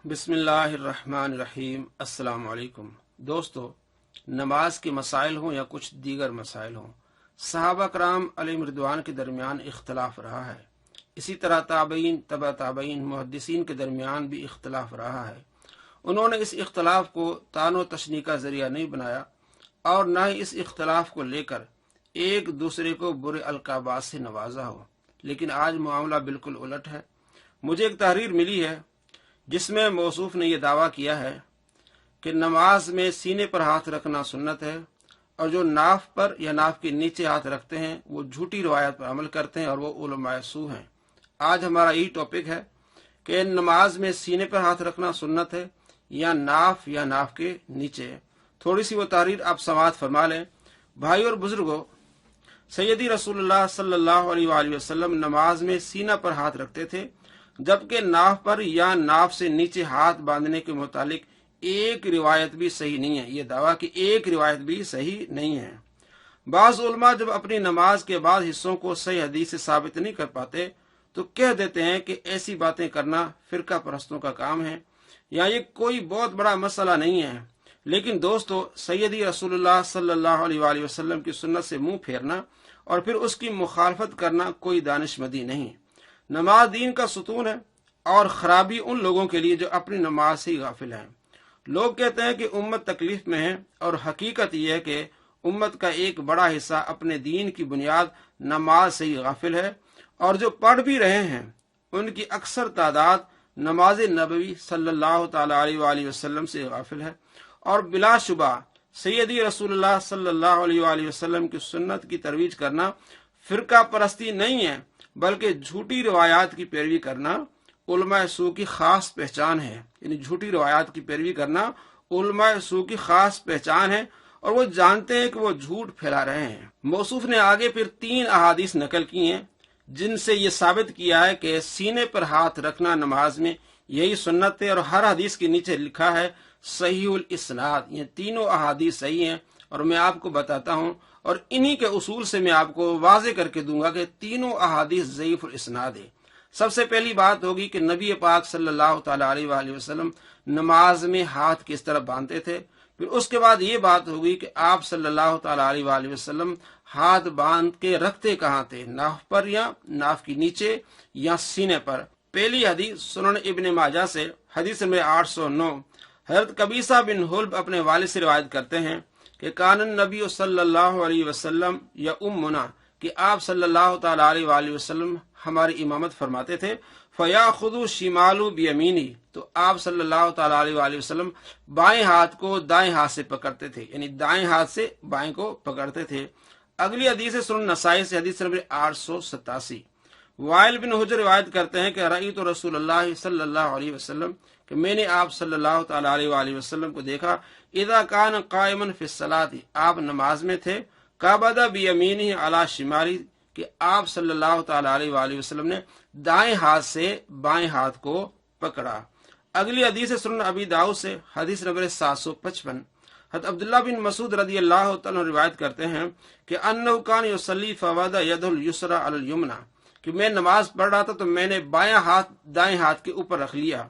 بسم اللہ الرحمن الرحیم۔ السلام علیکم دوستو، نماز کے مسائل ہوں یا کچھ دیگر مسائل ہوں، صحابہ کرام علیہم رضوان کے درمیان اختلاف رہا ہے۔ اسی طرح تابعین، تبع تابعین، محدثین کے درمیان بھی اختلاف رہا ہے۔ انہوں نے اس اختلاف کو طعن و تشنیع کا ذریعہ نہیں بنایا اور نہ ہی اس اختلاف کو لے کر ایک دوسرے کو برے القابات سے نوازا ہو، لیکن آج معاملہ بالکل الٹ ہے۔ مجھے ایک تحریر ملی ہے جس میں موصوف نے یہ دعویٰ کیا ہے کہ نماز میں سینے پر ہاتھ رکھنا سنت ہے، اور جو ناف پر یا ناف کے نیچے ہاتھ رکھتے ہیں وہ جھوٹی روایت پر عمل کرتے ہیں اور وہ علماء سو ہیں۔ آج ہمارا یہی ٹاپک ہے کہ نماز میں سینے پر ہاتھ رکھنا سنت ہے یا ناف کے نیچے ہے۔ تھوڑی سی وہ تحریر آپ سماعت فرما لیں۔ بھائی اور بزرگوں، سیدی رسول اللہ صلی اللہ علیہ وآلہ وسلم نماز میں سینہ پر ہاتھ رکھتے تھے، جبکہ ناف پر یا ناف سے نیچے ہاتھ باندھنے کے متعلق ایک روایت بھی صحیح نہیں ہے۔ یہ دعویٰ کہ ایک روایت بھی صحیح نہیں ہے۔ بعض علماء جب اپنی نماز کے بعض حصوں کو صحیح حدیث سے ثابت نہیں کر پاتے تو کہہ دیتے ہیں کہ ایسی باتیں کرنا فرقہ پرستوں کا کام ہے یا یہ کوئی بہت بڑا مسئلہ نہیں ہے۔ لیکن دوستو، سیدی رسول اللہ صلی اللہ علیہ وآلہ وسلم کی سنت سے منہ پھیرنا اور پھر اس کی مخالفت کرنا کوئی دانشمندی نہیں۔ نماز دین کا ستون ہے، اور خرابی ان لوگوں کے لیے جو اپنی نماز سے ہی غافل ہیں۔ لوگ کہتے ہیں کہ امت تکلیف میں ہے، اور حقیقت یہ ہے کہ امت کا ایک بڑا حصہ اپنے دین کی بنیاد نماز سے ہی غافل ہے، اور جو پڑھ بھی رہے ہیں ان کی اکثر تعداد نماز نبوی صلی اللہ تعالی علیہ وآلہ وسلم سے غافل ہے۔ اور بلا شبہ سیدی رسول اللہ صلی اللہ علیہ وآلہ وسلم کی سنت کی ترویج کرنا فرقہ پرستی نہیں ہے، بلکہ جھوٹی روایات کی پیروی کرنا علماء سو کی خاص پہچان ہے۔ یعنی جھوٹی روایات کی پیروی کرنا علماء سو کی خاص پہچان ہے، اور وہ جانتے ہیں کہ وہ جھوٹ پھیلا رہے ہیں۔ موصوف نے آگے پھر 3 احادیث نقل کی ہیں جن سے یہ ثابت کیا ہے کہ سینے پر ہاتھ رکھنا نماز میں یہی سنت ہے، اور ہر حدیث کے نیچے لکھا ہے صحیح الاسناد۔ یہ تینوں احادیث صحیح ہیں، اور میں آپ کو بتاتا ہوں، اور انہی کے اصول سے میں آپ کو واضح کر کے دوں گا کہ تینوں احادیث ضعیف الاسناد ہے۔ سب سے پہلی بات ہوگی کہ نبی پاک صلی اللہ تعالی علیہ وآلہ وسلم نماز میں ہاتھ کس طرح باندھتے تھے۔ پھر اس کے بعد یہ بات ہوگی کہ آپ صلی اللہ تعالی علیہ وآلہ وسلم ہاتھ باندھ کے رکھتے کہاں تھے، ناف پر یا ناف کے نیچے یا سینے پر۔ پہلی حدیث سنن ابن ماجہ سے، حدیث نمبر 809، حضرت قبیصہ بن حلب اپنے والد سے روایت کرتے ہیں کہ کان النبی صلی اللہ علیہ وسلم یا امنا، کہ آپ صلی اللہ تعالی علیہ وآلہ وسلم ہماری امامت فرماتے تھے، فیاخذ شمال بیمینی، تو آپ صلی اللہ تعالی علیہ وآلہ وسلم بائیں ہاتھ کو دائیں ہاتھ سے پکڑتے تھے، یعنی دائیں ہاتھ سے بائیں کو پکڑتے تھے۔ اگلی حدیث سنن نسائی سے، حدیث نمبر 887، وائل بن حجر روایت کرتے ہیں کہ رأیت رسول اللہ صلی اللہ علیہ وسلم، کہ میں نے آپ صلی اللہ تعالی علیہ وآلہ وسلم کو دیکھا، اذا کان قائما فی الصلاۃ، آپ نماز میں تھے، قبض بیمینہ علی شمالی، کہ آپ صلی اللہ تعالی علیہ وآلہ وسلم نے دائیں ہاتھ سے بائیں ہاتھ کو پکڑا۔ اگلی حدیث سنن ابی داؤد سے، حدیث نمبر 755، حضرت عبداللہ بن مسعود رضی اللہ تعالیٰ روایت کرتے ہیں کہ انہ کان یصلی فوضع یدہ الیسری علی الیمنی، کہ میں نماز پڑھ رہا تھا تو میں نے بایاں ہاتھ دائیں ہاتھ کے اوپر رکھ لیا۔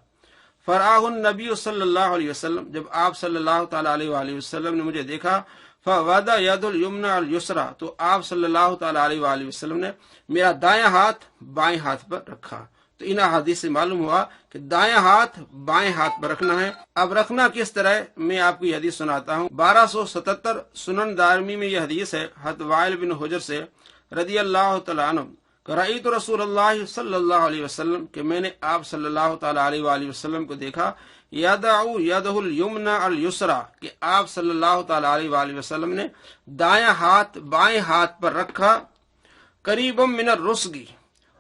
فرآہ النبی صلی اللہ علیہ وسلم، جب آپ صلی اللہ تعالی علیہ وآلہ وسلم نے مجھے دیکھا، فوضع ید الیمنی علی الیسری، تو آپ صلی اللہ تعالی علیہ وآلہ وسلم نے میرا دایاں ہاتھ بائیں ہاتھ پر رکھا۔ تو ان حدیث سے معلوم ہوا کہ دایاں ہاتھ بائیں ہاتھ پر رکھنا ہے۔ اب رکھنا کس طرح ہے، میں آپ کو یہ حدیث سناتا ہوں۔ 1277 سنن دارمی میں یہ حدیث ہے، حضرت وائل بن حجر سے رضی اللہ تعالیٰ عنہ، رأیت رسول اللہ صلی اللہ علیہ وسلم، کہ میں نے آپ صلی اللہ تعالی علیہ وآلہ وسلم کو دیکھا، یدعو یدہ الیمنی علی الیسری، کہ آپ صلی اللہ تعالی علیہ وآلہ وسلم نے دایاں ہاتھ بائیں ہاتھ پر رکھا، قریبا من الرسغ،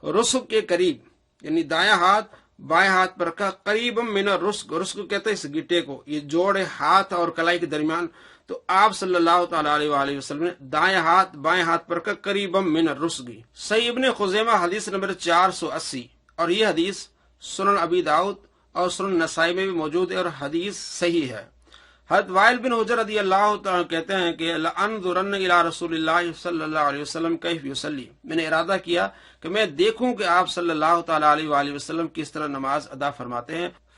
رسغ کے قریب، یعنی دایاں ہاتھ بائیں ہاتھ پر رکھا، قریبا من الرسغ، رسغ کہتے ہیں اس گٹے کو، یہ جوڑے ہاتھ اور کلائی کے درمیان، تو آپ صلی اللہ تعالی علیہ وآلہ وسلم نے دائیں ہاتھ بائیں ہاتھ پر رکھا، قریبا من الرسغ۔ صحیح ابن خزیمہ حدیث نمبر 480، اور یہ حدیث سنن ابی داؤد اور سنن نسائی میں بھی موجود ہے، اور حدیث صحیح ہے۔ حضرت وائل بن حجر رضی اللہ تعالیٰ کہتے ہیں کہ لأنظرن الی رسول اللہ صلی اللہ علیہ وسلم کیف یصلی، میں نے ارادہ کیا کہ میں دیکھوں کہ آپ صلی اللہ تعالی علیہ وآلہ وسلم کس طرح نماز ادا فرماتے ہیں۔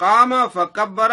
قام فكبر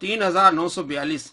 3942।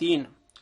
3।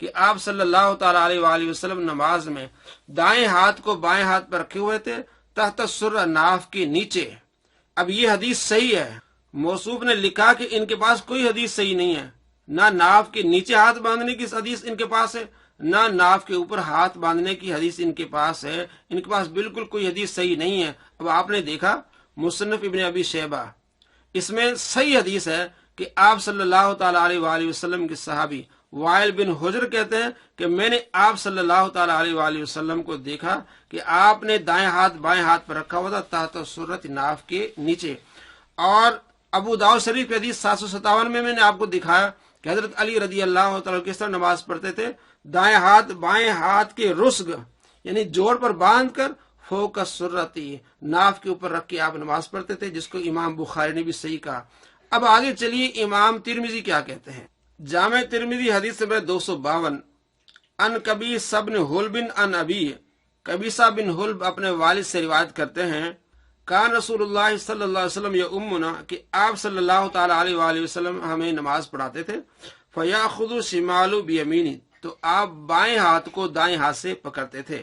کہ آپ صلی اللہ تعالی علیہ وآلہ وسلم نماز میں دائیں ہاتھ کو بائیں ہاتھ پر رکھے ہوئے تھے تحت السرہ ناف کے نیچے۔ اب یہ حدیث صحیح ہے۔ موصوف نے لکھا کہ ان کے پاس کوئی حدیث صحیح نہیں ہے، نہ ناف کے نیچے ہاتھ باندھنے کی حدیث ان کے پاس ہے، نہ ناف کے اوپر ہاتھ باندھنے کی حدیث ان کے پاس ہے۔ ان کے پاس بالکل کوئی حدیث صحیح نہیں ہے۔ اب آپ نے دیکھا مصنف ابن ابی شیبہ، اس میں صحیح حدیث ہے کہ آپ صلی اللہ تعالی علیہ وآلہ وسلم کے صحابی وائل بن حجر کہتے ہیں کہ میں نے آپ صلی اللہ تعالی علیہ وآلہ وسلم کو دیکھا کہ آپ نے دائیں ہاتھ بائیں ہاتھ پر رکھا ہوا تھا تحت سرۃ ناف کے نیچے۔ اور ابو داؤد شریف کی حدیث 757 میں نے آپ کو دکھایا کہ حضرت علی رضی اللہ تعالیٰ کس طرح نماز پڑھتے تھے، دائیں ہاتھ بائیں ہاتھ کے رسغ یعنی جوڑ پر باندھ کر فوق السرتی ناف کے اوپر رکھ کے آپ نماز پڑھتے تھے، جس کو امام بخاری نے بھی صحیح کہا۔ اب آگے چلیے امام ترمذی کیا کہتے ہیں۔ جامع ترمذی حدیث نمبر 252، ان قبیصہ بن حلب ان ابی، قبیصہ بن حلب اپنے والد سے روایت کرتے ہیں، کان رسول اللہ صلی اللہ علیہ وسلم یؤمنا، کہ آپ صلی اللہ تعالی علیہ وآلہ وسلم ہمیں نماز پڑھاتے تھے، فیاخذ شمال بیمینی، تو آپ بائیں ہاتھ کو دائیں ہاتھ سے پکڑتے تھے۔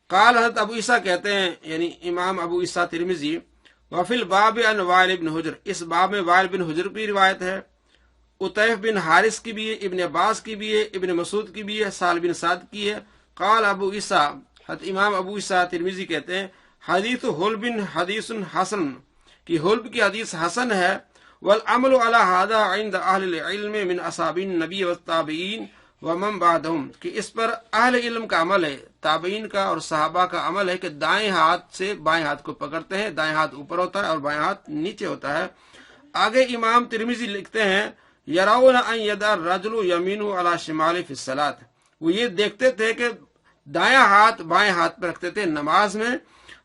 قال حضرت ابو عیسیٰ کہتے ہیں یعنی امام ابو عیسیٰ ترمذی، وفی الباب عن وائل بن حجر، اس باب میں وائل بن حجر کی روایت ہے، عطیف بن حارث کی بھی ہے، ابن عباس کی بھی ہے، ابن مسعود کی بھی ہے، سال بن سعد کی ہے۔ قال ابو عیسیٰ، حضرت امام ابو عیسیٰ ترمذی کہتے ہیں، حدیث حلب حدیث حسن، کہ حلب کی حدیث حسن ہے، والعمل على هذا عند اہل العلم من اصحاب النبی والتابعین ومن بعدهم، کہ اس پر اہل علم کا عمل ہے، تابعین کا اور صحابہ کا عمل ہے کہ دائیں ہاتھ سے بائیں ہاتھ کو پکڑتے ہیں، دائیں ہاتھ اوپر ہوتا ہے اور بائیں ہاتھ نیچے ہوتا ہے۔ آگے امام ترمذی لکھتے ہیں، یرون ان یدع الرجل یمینہ علی شمالہ فی الصلاۃ، وہ یہ دیکھتے تھے کہ دایاں ہاتھ بائیں ہاتھ پہ رکھتے تھے نماز میں،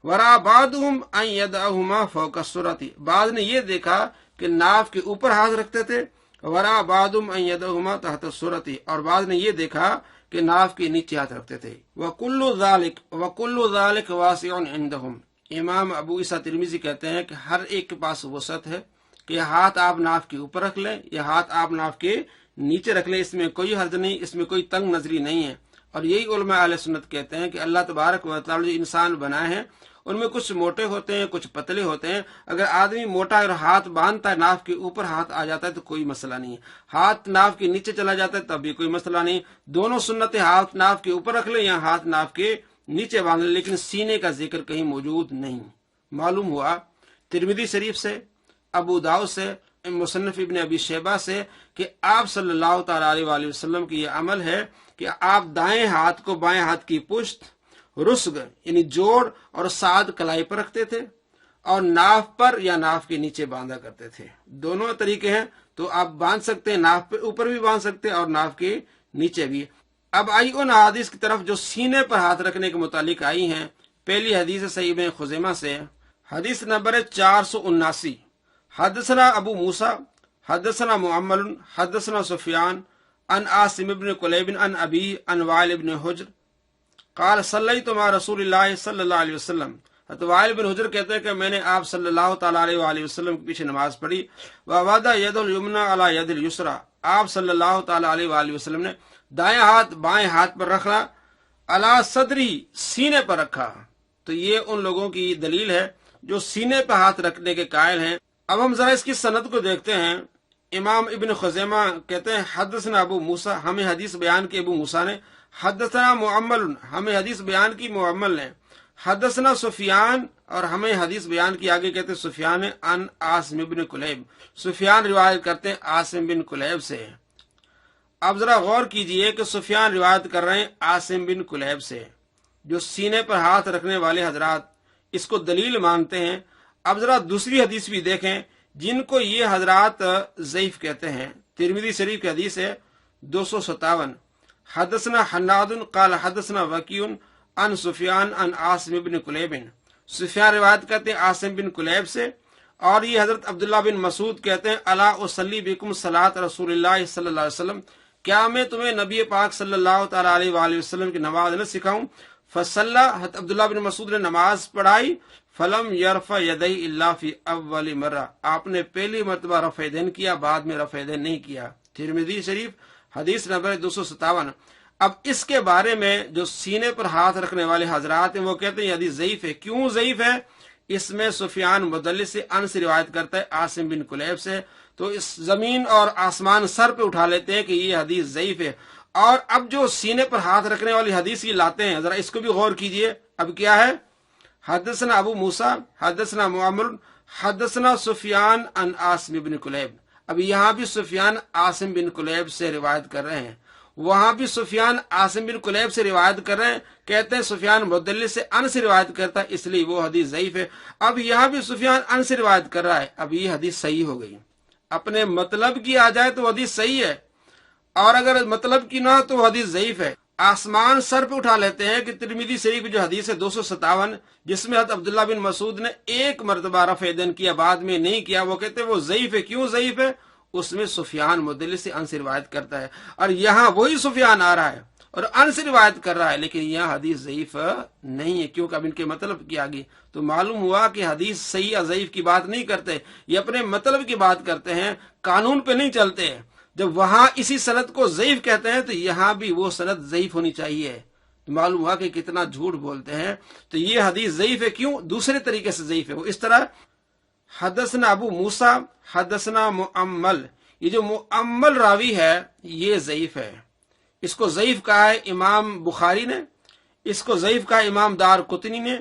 ورا بعضهم ان یدعهما فوق السرۃ، بعض نے یہ دیکھا کہ ناف کے اوپر ہاتھ رکھتے تھے، ورا بعضهم ان یدعهما تحت السرۃ، اور بعض نے یہ دیکھا کہ ناف کے نیچے ہاتھ رکھتے تھے۔ وکل ذلک واسع عندهم، امام ابو عیسیٰ ترمذی کہتے ہیں کہ ہر ایک کے پاس وسعت ہے کہ ہاتھ آپ ناف کے اوپر رکھ لیں یا ہاتھ آپ ناف کے نیچے رکھ لیں، اس میں کوئی حرج نہیں، اس میں کوئی تنگ نظری نہیں ہے۔ اور یہی علماء اہل سنت کہتے ہیں کہ اللہ تبارک و تعالی جو انسان بنائے ہیں ان میں کچھ موٹے ہوتے ہیں کچھ پتلے ہوتے ہیں، اگر آدمی موٹا اور ہاتھ باندھتا ہے ناف کے اوپر ہاتھ آ جاتا ہے تو کوئی مسئلہ نہیں ہے، ہاتھ ناف کے نیچے چلا جاتا ہے تب بھی کوئی مسئلہ نہیں، دونوں سنتیں ہاتھ ناف کے اوپر رکھ لیں یا ہاتھ ناف کے نیچے باندھ لیں، لیکن سینے کا ذکر کہیں موجود نہیں۔ معلوم ہوا ترمذی شریف سے، ابو داؤد سے، مصنف ابن ابی شیبہ سے کہ آپ صلی اللہ تعالی علیہ وآلہ وسلم کی یہ عمل ہے کہ آپ دائیں ہاتھ کو بائیں ہاتھ کی پشت، رسغ یعنی جوڑ اور سعد کلائی پر رکھتے تھے اور ناف پر یا ناف کے نیچے باندھا کرتے تھے۔ دونوں طریقے ہیں، تو آپ باندھ سکتے ہیں، ناف پر اوپر بھی باندھ سکتے ہیں اور ناف کے نیچے بھی۔ اب آئی ان حدیث کی طرف جو سینے پر ہاتھ رکھنے کے متعلق آئی ہیں۔ پہلی حدیث صحیح ابن خزیمہ سے، حدیث نمبر 479، حدثنا ابو موسیٰ حدثنا معمر حدثنا سفیان عن عاصم بن کلیب عن ابی عن وائل بن حجر قال صلیت مع رسول اللہ صلی اللہ علیہ وسلم، وائل بن حجر کہتے ہیں کہ میں نے آپ صلی اللہ تعالی علیہ وآلہ وسلم کے پیچھے نماز پڑھی، ووضع ید الیمنی علی ید الیسری، آپ صلی اللہ تعالی علیہ وآلہ وسلم نے دائیں ہاتھ بائیں ہاتھ پر رکھا، علی صدری سینے پر رکھا۔ تو یہ ان لوگوں کی دلیل ہے جو سینے پر ہاتھ رکھنے کے قائل ہیں۔ اب ہم ذرا اس کی سند کو دیکھتے ہیں۔ امام ابن خزیمہ کہتے ہیں حدثنا ابو موسیٰ، ہمیں حدیث بیان کی ابو موسیٰ نے، حدثنا معمر، ہمیں حدیث بیان کی معمر نے، حدثنا سفیان، اور ہمیں حدیث بیان کی آگے کہتے ہیں سفیان نے، عن عاصم بن کلیب، سفیان روایت کرتے ہیں عاصم بن کلیب سے۔ اب ذرا غور کیجئے کہ سفیان روایت کر رہے ہیں عاصم بن کلیب سے، جو سینے پر ہاتھ رکھنے والے حضرات اس کو دلیل مانتے ہیں۔ اب ذرا دوسری حدیث بھی دیکھیں جن کو یہ حضرات ضعیف کہتے ہیں۔ ترمذی شریف کی حدیث ہے 257، حدثنا حناد قال حدثنا وکیع عن سفیان عن عاصم بن کلیب، سفیان روایت کرتے ہیں عاصم بن کلیب سے، اور یہ حضرت عبداللہ بن مسعود کہتے ہیں الا اصلی بکم صلاۃ رسول اللہ صلی اللہ علیہ وسلم، کیا میں تمہیں نبی پاک صلی اللہ تعالی علیہ وآلہ وسلم کی نماز نہ سکھاؤں؟ فصلی، حضرت عبداللہ بن مسعود نے نماز پڑھائی، فلم یرفع یدیہ الا فی اول مرہ، آپ نے پہلی مرتبہ رفع یدین کیا، بعد میں رفع یدین نہیں کیا۔ ترمذی شریف حدیث نمبر 257۔ اب اس کے بارے میں جو سینے پر ہاتھ رکھنے والے حضرات ہیں وہ کہتے ہیں یہ حدیث ضعیف ہے۔ کیوں ضعیف ہے؟ اس میں سفیان مدلس سے ان سے روایت کرتا ہے عاصم بن کلیب سے، تو اس زمین اور آسمان سر پہ اٹھا لیتے ہیں کہ یہ حدیث ضعیف ہے۔ اور اب جو سینے پر ہاتھ رکھنے والی حدیث یہ لاتے ہیں، ذرا اس کو بھی غور کیجئے۔ اب کیا ہے؟ حدثنا ابو موسیٰ حدثنا معمر حدثنا سفیان عن عاصم بن کلیب۔ اب یہاں بھی سفیان عاصم بن کلیب سے روایت کر رہے ہیں، وہاں بھی سفیان عاصم بن کلیب سے روایت کر رہے ہیں، کہتے ہیں سفیان مدلس سے ان سے روایت کرتا ہے اس لیے وہ حدیث ضعیف ہے۔ اب یہاں بھی سفیان ان سے روایت کر رہا ہے، اب یہ حدیث صحیح ہو گئی۔ اپنے مطلب کی آ جائے تو حدیث صحیح ہے، اور اگر مطلب کی نہ ہو تو حدیث ضعیف ہے۔ آسمان سر پہ اٹھا لیتے ہیں کہ ترمذی شریف جو حدیث ہے 257 جس میں حضرت عبداللہ بن مسعود نے ایک مرتبہ رفع یدین کیا، بعد میں نہیں کیا، وہ کہتے ہیں وہ ضعیف ہے۔ کیوں ضعیف ہے؟ اس میں سفیان مدلس سے ان سے روایت کرتا ہے، اور یہاں وہی سفیان آ رہا ہے اور ان سے روایت کر رہا ہے، لیکن یہاں حدیث ضعیف نہیں ہے کیونکہ اب ان کے مطلب کی آگی تو معلوم ہوا کہ حدیث صحیح یا ضعیف کی بات نہیں کرتے، یہ اپنے مطلب کی بات کرتے ہیں، قانون پہ نہیں چلتے ہیں۔ جب وہاں اسی سند کو ضعیف کہتے ہیں تو یہاں بھی وہ سند ضعیف ہونی چاہیے، تو معلوم ہوا کہ کتنا جھوٹ بولتے ہیں۔ تو یہ حدیث ضعیف ہے، کیوں؟ دوسرے طریقے سے ضعیف ہے وہ اس طرح، حدثنا ابو موسیٰ حدثنا معمل، یہ جو معمل راوی ہے یہ ضعیف ہے، اس کو ضعیف کہا ہے امام بخاری نے، اس کو ضعیف کہا امام دار قطنی نے،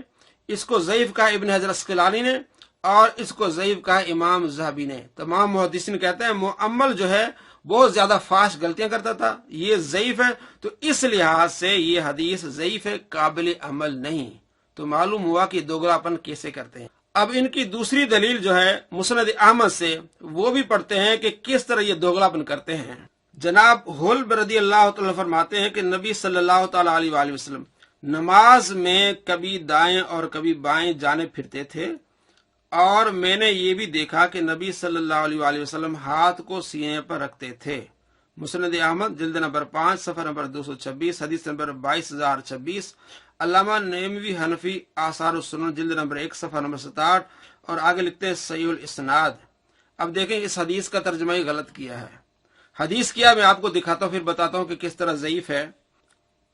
اس کو ضعیف کہا ابن حجر اسقلانی نے، اور اس کو ضعیف کہا امام ذہبی نے۔ تمام محدثین کہتے ہیں معمل جو ہے بہت زیادہ فاش غلطیاں کرتا تھا، یہ ضعیف ہے، تو اس لحاظ سے یہ حدیث ضعیف ہے، قابل عمل نہیں۔ تو معلوم ہوا کہ دوگلاپن کیسے کرتے ہیں۔ اب ان کی دوسری دلیل جو ہے مسند احمد سے، وہ بھی پڑھتے ہیں کہ کس طرح یہ دوگلاپن کرتے ہیں۔ جناب حلب رضی اللہ تعالی فرماتے ہیں کہ نبی صلی اللہ تعالی علیہ وآلہ وسلم نماز میں کبھی دائیں اور کبھی بائیں جانے پھرتے تھے، اور میں نے یہ بھی دیکھا کہ نبی صلی اللہ علیہ وآلہ وسلم ہاتھ کو سینے پر رکھتے تھے۔ مسند احمد جلد نمبر 5 صفحہ نمبر 226 حدیث نمبر 22026۔ علامہ نعیمی حنفی آثار السنن جلد نمبر 1 صفحہ نمبر 67، اور آگے لکھتے ہیں صحیح الاسناد۔ اب دیکھیں اس حدیث کا ترجمہ ہی غلط کیا ہے۔ حدیث کیا میں آپ کو دکھاتا ہوں پھر بتاتا ہوں کہ کس طرح ضعیف ہے۔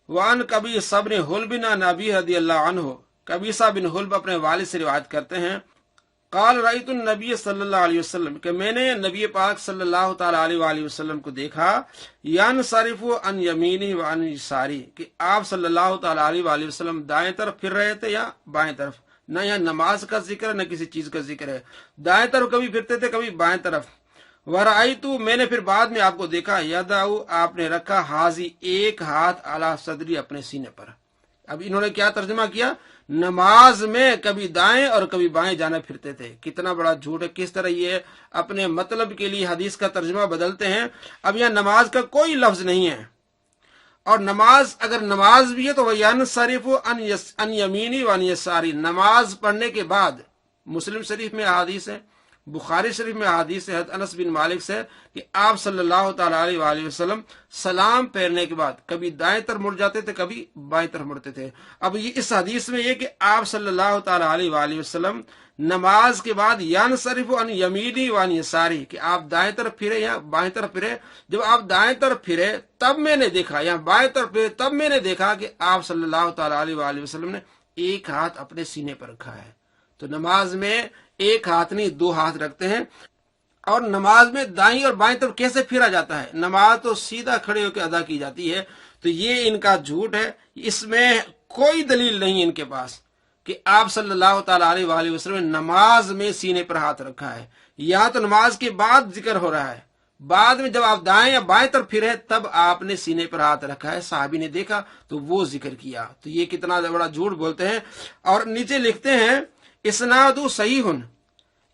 وان کبی صبر حلب عن ابی رضی اللہ عنہ، کبیسہ بن حلب اپنے والد سے روایت کرتے ہیں، قال رأیت النبی صلی اللہ علیہ وسلم، کہ میں نے نبی پاک صلی اللہ تعالی علیہ وآلہ وسلم کو دیکھا، ینصرف عن یمینہ وعن یسارہ، کہ آپ صلی اللہ تعالی علیہ وآلہ وسلم دائیں طرف پھر رہے تھے یا بائیں طرف۔ نہ یہاں نماز کا ذکر ہے نہ کسی چیز کا ذکر ہے، دائیں طرف کبھی پھرتے تھے کبھی بائیں طرف۔ ورأیت، میں نے پھر بعد میں آپ کو دیکھا، یدعو، آپ نے رکھا، حاضی، ایک ہاتھ، علی صدری، اپنے سینے پر۔ اب انہوں نے کیا ترجمہ کیا؟ نماز میں کبھی دائیں اور کبھی بائیں جانا پھرتے تھے۔ کتنا بڑا جھوٹ ہے، کس طرح یہ اپنے مطلب کے لیے حدیث کا ترجمہ بدلتے ہیں۔ اب یہاں نماز کا کوئی لفظ نہیں ہے، اور نماز اگر نماز بھی ہے تو وہ ینصرف عن یمینی وعن یساری، نماز پڑھنے کے بعد۔ مسلم شریف میں احادیث ہے، بخاری شریف میں احادیث ہے حضرت انس بن مالک سے کہ آپ صلی اللہ تعالی علیہ وآلہ وسلم سلام پھیرنے کے بعد کبھی دائیں طرف مڑ جاتے تھے کبھی بائیں طرف مڑتے تھے۔ اب یہ اس حدیث میں یہ کہ آپ صلی اللہ تعالی علیہ وآلہ وسلم نماز کے بعد ینصرف عن یمینی وعن یساری، کہ آپ دائیں طرف پھرے یا بائیں طرف پھرے۔ جب آپ دائیں طرف پھرے تب میں نے دیکھا، یا بائیں طرف پھرے تب میں نے دیکھا کہ آپ صلی اللہ تعالی علیہ وآلہ وسلم نے ایک ہاتھ اپنے سینے پر رکھا ہے۔ تو نماز میں ایک ہاتھ نہیں دو ہاتھ رکھتے ہیں۔ اور نماز میں دائیں اور بائیں طرف کیسے پھرا جاتا ہے؟ نماز تو سیدھا کھڑے ہو کے ادا کی جاتی ہے۔ تو یہ ان کا جھوٹ ہے، اس میں کوئی دلیل نہیں ان کے پاس کہ آپ صلی اللہ تعالی علیہ وآلہ وسلم نے نماز میں سینے پر ہاتھ رکھا ہے۔ یہاں تو نماز کے بعد ذکر ہو رہا ہے، بعد میں جب آپ دائیں یا بائیں طرف پھرے تب آپ نے سینے پر ہاتھ رکھا ہے، صحابی نے دیکھا تو وہ ذکر کیا۔ تو یہ کتنا بڑا جھوٹ بولتے ہیں۔ اور نیچے لکھتے ہیں اسناد صحیح،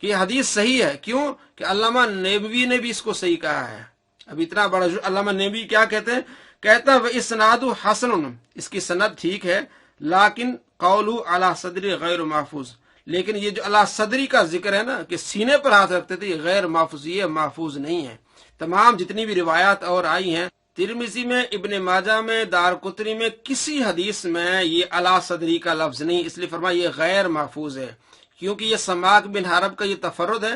کہ یہ حدیث صحیح ہے۔ کیوں؟ کہ علامہ نیبوی نے بھی اس کو صحیح کہا ہے۔ اب اتنا بڑا علامہ نیبوی کیا کہتے ہیں؟ کہتا ہے اسناد حسن، اس کی سند ٹھیک ہے، لیکن قولو علی صدری غیر محفوظ، لیکن یہ جو علی صدری کا ذکر ہے نا کہ سینے پر ہاتھ رکھتے تھے، یہ غیر محفوظ، یہ محفوظ نہیں ہے۔ تمام جتنی بھی روایات اور آئی ہیں ترمذی میں، ابن ماجہ میں، دارقطنی میں، کسی حدیث میں یہ علی صدری کا لفظ نہیں، اس لیے فرمایا یہ غیر محفوظ ہے، کیونکہ یہ سماک بن حرب کا یہ تفرد ہے۔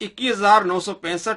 21,965।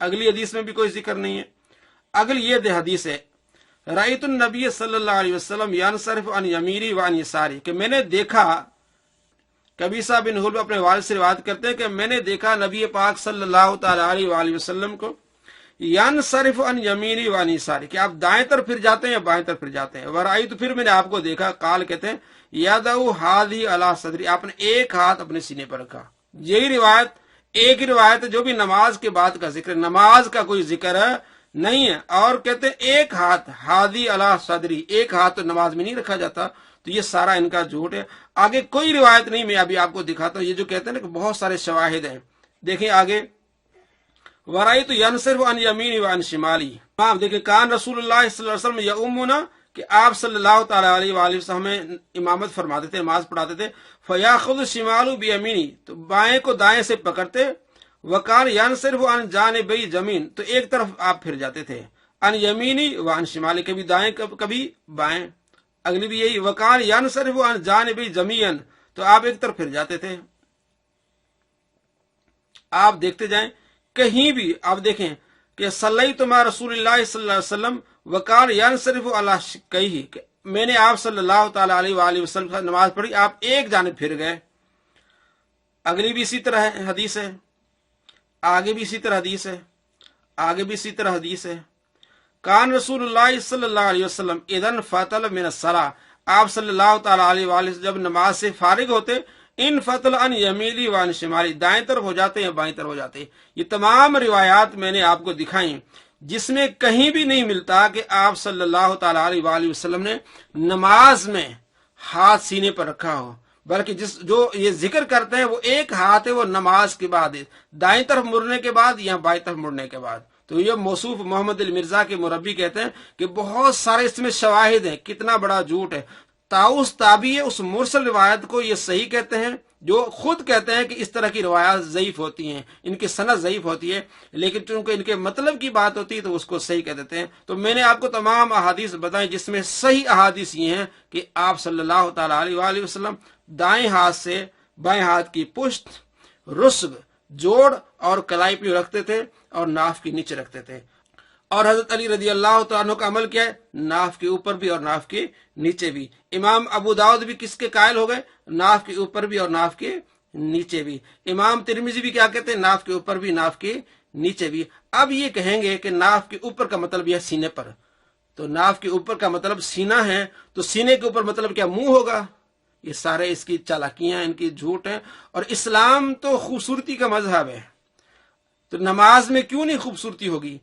اگلی حدیث میں بھی کوئی ذکر نہیں ہے. اگلی یہ حدیث ہے رأیت النبی صلی اللہ علیہ وسلم ینصرف عن یمینی و عن یساری، کہ میں نے دیکھا، قبیصہ بن حلب اپنے والد سے روایت کرتے ہیں کہ میں نے دیکھا نبی پاک صلی اللہ تعالی علیہ وآلہ وسلم کو ینصرف عن یمینی و عن یساری، کہ آپ دائیں طرف پھر جاتے ہیں یا بائیں طرف پھر جاتے ہیں. ورأیت، پھر میں نے آپ کو دیکھا، قال کہتے ہیں یدعو ہذہ علی صدری، آپ نے ایک ہاتھ اپنے سینے پر رکھا. یہی روایت ایک ہی روایت ہے جو بھی نماز کے بعد کا ذکر ہے، نماز کا کوئی ذکر نہیں ہے. اور کہتے ہیں ایک ہاتھ ہادی علی صدری، ایک ہاتھ تو نماز میں نہیں رکھا جاتا. تو یہ سارا ان کا جھوٹ ہے. آگے کوئی روایت نہیں، میں ابھی آپ کو دکھاتا ہوں. یہ جو کہتے ہیں نا کہ بہت سارے شواہد ہیں، دیکھیں آگے. ورأیت ینصرف عن یمینی و عن شمالی، دیکھیں کان رسول اللہ صلی اللہ علیہ وسلم یؤمنا، کہ آپ صلی اللہ تعالی علیہ وآلہ وسلم ہمیں امامت فرماتے تھے، نماز پڑھاتے تھے. فیاخذ الشمال بیمینی، تو بائیں کو دائیں سے پکڑتے. وکان ینصرف عن جانبی جمین، تو ایک طرف آپ پھر جاتے تھے. عن یمینی و عن شمالی، کبھی دائیں کبھی بائیں. اگلی بھی یہی، وکان ینصرف عن جانبی جمین، تو آپ ایک طرف پھر جاتے تھے. آپ دیکھتے جائیں کہیں بھی آپ دیکھیں کہ صلیت مع رسول اللہ صلی اللہ علیہ وسلم وکان ینصرف علی شقیہ، کہ میں نے آپ صلی اللہ تعالی علیہ وآلہ وسلم سے نماز پڑھی، آپ ایک جانب پھر گئے. اگلی بھی اسی طرح حدیث ہے، آگے بھی اسی طرح حدیث ہے، آگے بھی اسی طرح حدیث ہے. کان رسول اللہ صلی اللہ علیہ وسلم اذن فطل من الصلاۃ، آپ صلی اللہ تعالی علیہ وآلہ وسلم جب نماز سے فارغ ہوتے، ان فطل عن یمینی و عن شمالی، دائیں طرف ہو جاتے یا بائیں طرف ہو جاتے. یہ تمام روایات میں نے آپ کو دکھائیں، جس میں کہیں بھی نہیں ملتا کہ آپ صلی اللہ تعالی علیہ وآلہ وسلم نے نماز میں ہاتھ سینے پر رکھا ہو، بلکہ جو یہ ذکر کرتے ہیں وہ ایک ہاتھ ہے، وہ نماز کے بعد ہے، دائیں طرف مڑنے کے بعد یا بائیں طرف مڑنے کے بعد. تو یہ موصوف محمد المرزا کے مربی کہتے ہیں کہ بہت سارے اس میں شواہد ہیں، کتنا بڑا جھوٹ ہے. طاؤس تابعی اس مرسل روایت کو یہ صحیح کہتے ہیں، جو خود کہتے ہیں کہ اس طرح کی روایات ضعیف ہوتی ہیں، ان کی سند ضعیف ہوتی ہے، لیکن چونکہ ان کے مطلب کی بات ہوتی ہے تو اس کو صحیح کہہ دیتے ہیں. تو میں نے آپ کو تمام احادیث بتائیں جس میں صحیح احادیث یہ ہیں کہ آپ صلی اللہ تعالی علیہ وآلہ وسلم دائیں ہاتھ سے بائیں ہاتھ کی پشت، رسغ، جوڑ اور کلائی پہ رکھتے تھے اور ناف کے نیچے رکھتے تھے. اور حضرت علی رضی اللہ تعالیٰ عنہ کا عمل کیا ہے؟ ناف کے اوپر بھی اور ناف کے نیچے بھی. امام ابو داؤد بھی کس کے قائل ہو گئے؟ ناف کے اوپر بھی اور ناف کے نیچے بھی. امام ترمذی بھی کیا کہتے ہیں؟ ناف کے اوپر بھی ناف کے نیچے بھی. اب یہ کہیں گے کہ ناف کے اوپر کا مطلب یہ سینے پر، تو ناف کے اوپر کا مطلب سینہ ہے، تو سینے کے اوپر مطلب کیا منہ ہوگا؟ یہ سارے اس کی چالاکیاں، ان کی جھوٹ ہیں. اور اسلام تو خوبصورتی کا مذہب ہے، تو نماز میں کیوں نہیں خوبصورتی ہوگی؟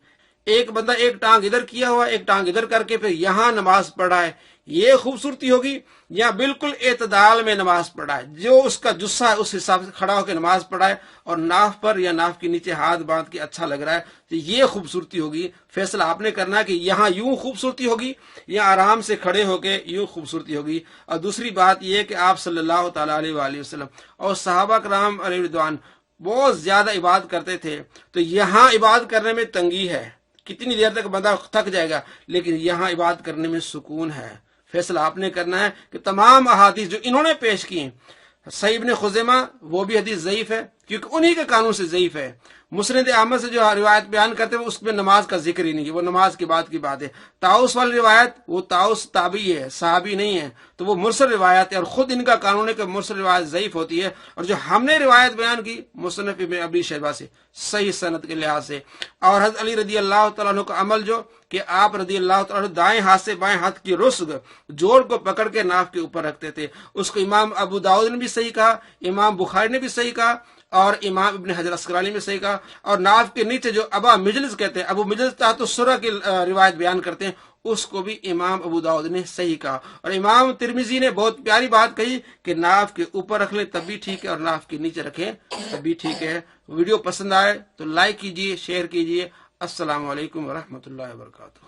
ایک بندہ ایک ٹانگ ادھر کیا ہوا، ایک ٹانگ ادھر کر کے پھر یہاں نماز پڑھا ہے، یہ خوبصورتی ہوگی؟ یا بالکل اعتدال میں نماز پڑھا ہے، جو اس کا جسہ ہے اس حساب سے کھڑا ہو کے نماز پڑھا ہے اور ناف پر یا ناف کے نیچے ہاتھ باندھ کے اچھا لگ رہا ہے، تو یہ خوبصورتی ہوگی. فیصلہ آپ نے کرنا ہے کہ یہاں یوں خوبصورتی ہوگی یا آرام سے کھڑے ہو کے یوں خوبصورتی ہوگی. اور دوسری بات یہ کہ آپ صلی اللہ تعالی علیہ وآلہ وسلم اور صحابہ کرام علیہ رضوان بہت زیادہ عبادت کرتے تھے، تو یہاں عبادت کرنے میں تنگی ہے، کتنی دیر تک بندہ تھک جائے گا، لیکن یہاں عبادت کرنے میں سکون ہے. فیصلہ آپ نے کرنا ہے کہ تمام احادیث جو انہوں نے پیش کی، صحیح ابن خزیمہ وہ بھی حدیث ضعیف ہے کیونکہ انہی کے قانون سے ضعیف ہے. مسند احمد سے جو روایت بیان کرتے ہیں اس میں نماز کا ذکر ہی نہیں ہے، وہ نماز کے بعد کی بات ہے. طاؤس والی روایت، وہ طاؤس تابعی ہے، صحابی نہیں ہے، تو وہ مرسل روایت ہے، اور خود ان کا قانون ہے کہ مرسل روایت ضعیف ہوتی ہے. اور جو ہم نے روایت بیان کی مصنف ابن ابی شیبہ سے صحیح سند کے لحاظ سے. اور حضرت علی رضی اللہ تعالیٰ عنہ کا عمل جو کہ آپ رضی اللہ تعالیٰ عنہ دائیں ہاتھ سے بائیں ہاتھ کی رسغ، جوڑ کو پکڑ کے ناف کے اوپر رکھتے تھے، اس کو امام ابو داؤد نے بھی صحیح کہا، امام بخاری نے بھی صحیح کہا، اور امام ابن حجر اسقلانی میں صحیح کہا. اور ناف کے نیچے جو ابا مجلس کہتے ہیں، ابو مجلس تحت السرہ کی روایت بیان کرتے ہیں، اس کو بھی امام ابو داؤد نے صحیح کہا. اور امام ترمذی نے بہت پیاری بات کہی کہ ناف کے اوپر رکھ لیں تب بھی ٹھیک ہے اور ناف کے نیچے رکھیں تب بھی ٹھیک ہے. ویڈیو پسند آئے تو لائک کیجئے، شیئر کیجئے. السلام علیکم ورحمۃ اللہ وبرکاتہ.